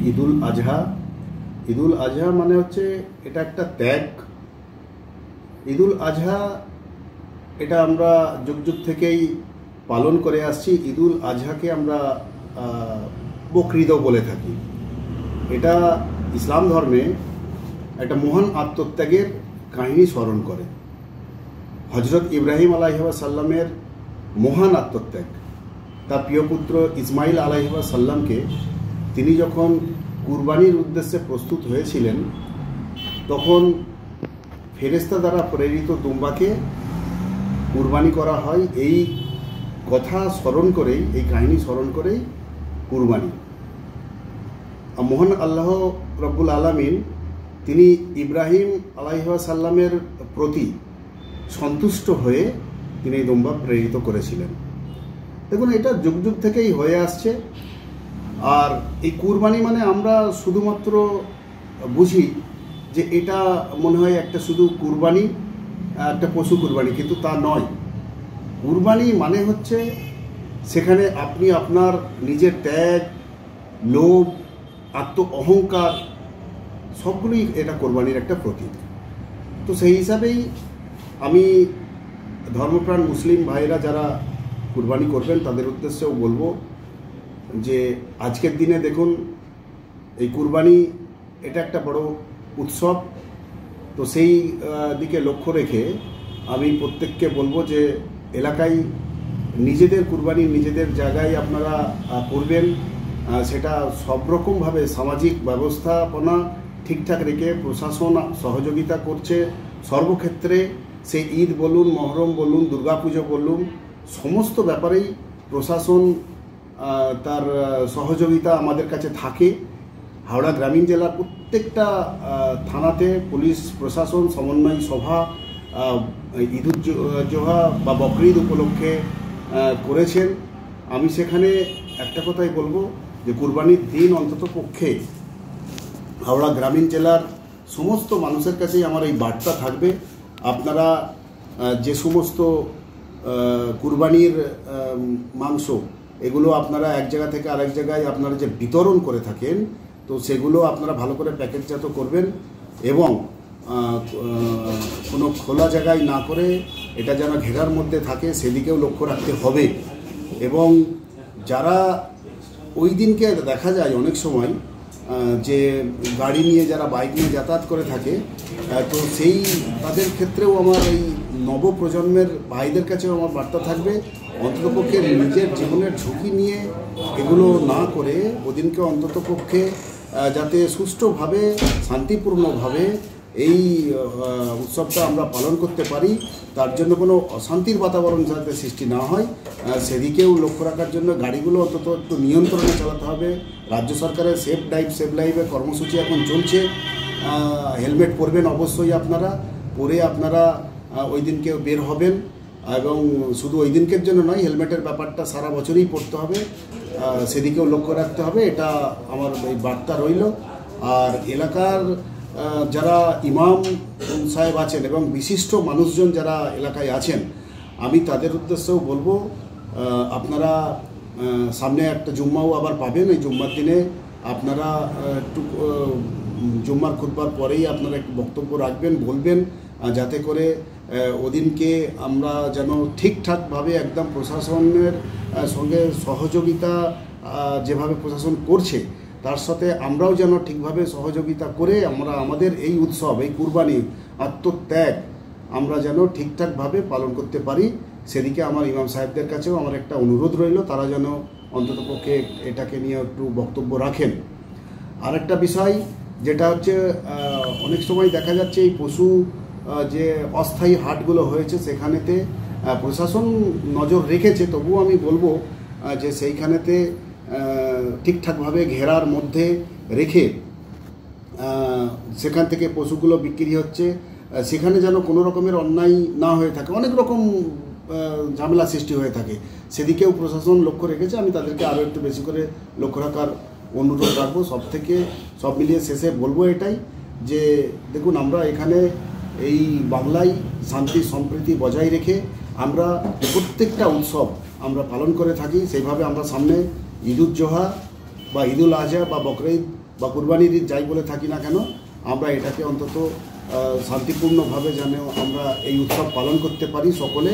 ঈদুল আজহা। ঈদুল আজহা মানে হচ্ছে এটা একটা ত্যাগ। ঈদুল আজহা এটা আমরা যুগ যুগ থেকেই পালন করে আসছি। ঈদুল আজহাকে আমরা বকরিদও বলে থাকি। এটা ইসলাম ধর্মে একটা মহান আত্মত্যাগের কাহিনী স্মরণ করে। হজরত ইব্রাহিম আলাইহিসসালামের মহান আত্মত্যাগ, তার প্রিয় পুত্র ইসমাইল আলাইহিসসালামকে তিনি যখন কুরবানির উদ্দেশ্যে প্রস্তুত হয়েছিলেন, তখন ফেরেশতা দ্বারা প্রেরিত দুম্বাকে কুরবানি করা হয়। এই কথা স্মরণ করেই, এই কাহিনী স্মরণ করেই কুরবানি। মহান আল্লাহ রব্বুল আলামিন তিনি ইব্রাহিম আলাইহিসসালামের প্রতি সন্তুষ্ট হয়ে তিনি এই দুম্বা প্রেরিত করেছিলেন। দেখুন, এটা যুগ যুগ থেকেই হয়ে আসছে। আর এই কুরবানি মানে আমরা শুধুমাত্র বুঝি যে এটা মনে হয় একটা শুধু কুরবানি, একটা পশু কুরবানি, কিন্তু তা নয়। কুরবানি মানে হচ্ছে সেখানে আপনি আপনার নিজের ত্যাগ, লোভ, আত্ম অহংকার সবগুলোই এটা কোরবানির একটা প্রতীক। তো সেই হিসাবেই আমি ধর্মপ্রাণ মুসলিম ভাইরা যারা কুরবানি করবেন তাদের উদ্দেশ্যেও বলবো যে আজকের দিনে দেখুন, এই কুরবানি এটা একটা বড় উৎসব। তো সেই দিকে লক্ষ্য রেখে আমি প্রত্যেককে বলবো যে এলাকায় নিজেদের কুরবানি নিজেদের জায়গায় আপনারা করবেন। সেটা সব রকমভাবে সামাজিক ব্যবস্থাপনা ঠিকঠাক রেখে প্রশাসন সহযোগিতা করছে সর্বক্ষেত্রে। সেই ঈদ বলুন, মহরম বলুন, দুর্গাপুজো বলুন, সমস্ত ব্যাপারেই প্রশাসন তার সহযোগিতা আমাদের কাছে থাকে। হাওড়া গ্রামীণ জেলার প্রত্যেকটা থানাতে পুলিশ প্রশাসন সমন্বয় সভা ঈদুল জোহা বা বকরিদ উপলক্ষে করেছেন। আমি সেখানে একটা কথাই বলবো যে কুরবানির দিন অন্তত পক্ষে হাওড়া গ্রামীণ জেলার সমস্ত মানুষের কাছেই আমার এই বার্তা থাকবে, আপনারা যে সমস্ত কুরবানির মাংস এগুলো আপনারা এক জায়গা থেকে আরেক জায়গায় আপনারা যে বিতরণ করে থাকেন, তো সেগুলো আপনারা ভালো করে প্যাকেটজাত করবেন এবং কোনো খোলা জায়গায় না করে এটা যেন ঘেরার মধ্যে থাকে সেদিকেও লক্ষ্য রাখতে হবে। এবং যারা ওই দিনকে দেখা যায় অনেক সময় যে গাড়ি নিয়ে যারা বাইক নিয়ে যাতায়াত করে থাকে, তো সেই তাদের ক্ষেত্রেও আমার এই নবপ্রজন্মের ভাইদের কাছেও আমার বার্তা থাকবে, অন্ততপক্ষে নিজের জীবনের ঝুঁকি নিয়ে এগুলো না করে ওদিনকে অন্ততপক্ষে যাতে সুষ্ঠুভাবে শান্তিপূর্ণভাবে এই উৎসবটা আমরা পালন করতে পারি, তার জন্য কোনো অশান্তির বাতাবরণ যাতে সৃষ্টি না হয় সেদিকেও লক্ষ্য রাখার জন্য গাড়িগুলো অন্তত একটু নিয়ন্ত্রণে চালাতে হবে। রাজ্য সরকারের সেফ ড্রাইভ সেভ লাইভের কর্মসূচি এখন চলছে। হেলমেট পরবেন অবশ্যই, আপনারা পরে আপনারা ওই দিনকে বের হবেন। এবং শুধু ওই দিনকের জন্য নয়, হেলমেটের ব্যাপারটা সারা বছরই পড়তে হবে, সেদিকেও লক্ষ্য রাখতে হবে। এটা আমার এই বার্তা রইল। আর এলাকার যারা ইমাম সাহেব আছেন এবং বিশিষ্ট মানুষজন যারা এলাকায় আছেন, আমি তাদের উদ্দেশ্যেও বলবো, আপনারা সামনে একটা জুম্মাও আবার পাবেন। এই জুম্মার দিনে আপনারা একটু জুম্মার খুতবার পরেই আপনারা একটু বক্তব্য রাখবেন, বলবেন, যাতে করে ওদিনকে আমরা যেন ঠিকঠাকভাবে একদম প্রশাসনের সঙ্গে সহযোগিতা যেভাবে প্রশাসন করছে তার সাথে আমরাও যেন ঠিকভাবে সহযোগিতা করে আমরা আমাদের এই উৎসব, এই কুরবানি আত্মত্যাগ আমরা যেন ঠিকঠাকভাবে পালন করতে পারি। সেদিকে আমার ইমাম সাহেবদের কাছেও আমার একটা অনুরোধ রইল, তারা যেন অন্ততপক্ষে এটাকে নিয়ে একটু বক্তব্য রাখেন। আর একটা বিষয় যেটা হচ্ছে, অনেক সময় দেখা যাচ্ছে এই পশু যে অস্থায়ী হাটগুলো হয়েছে সেখানেতে প্রশাসন নজর রেখেছে, তবুও আমি বলবো যে সেইখানেতে ঠিকঠাকভাবে ঘেরার মধ্যে রেখে সেখান থেকে পশুগুলো বিক্রি হচ্ছে, সেখানে যেন কোনো রকমের অন্যায় না হয়ে থাকে। অনেক রকম ঝামেলা সৃষ্টি হয়ে থাকে, সেদিকেও প্রশাসন লক্ষ্য রেখেছে। আমি তাদেরকে আরও একটু বেশি করে লক্ষ্য রাখার অনুরোধ রাখবো। সব মিলিয়ে শেষে বলবো এটাই যে দেখুন, আমরা এখানে এই বাংলায় শান্তি সম্প্রীতি বজায় রেখে আমরা প্রত্যেকটা উৎসব আমরা পালন করে থাকি। সেইভাবে আমরা সামনে ঈদুল জোহা বা ঈদুল আজহা বা বকরা ঈদ বা কুরবানির ঈদ যাই বলে থাকি না কেন, আমরা এটাকে অন্তত শান্তিপূর্ণভাবে যেন আমরা এই উৎসব পালন করতে পারি সকলে,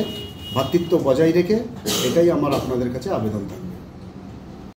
ভ্রাতৃত্ব বজায় রেখে, এটাই আমার আপনাদের কাছে আবেদন থাকে।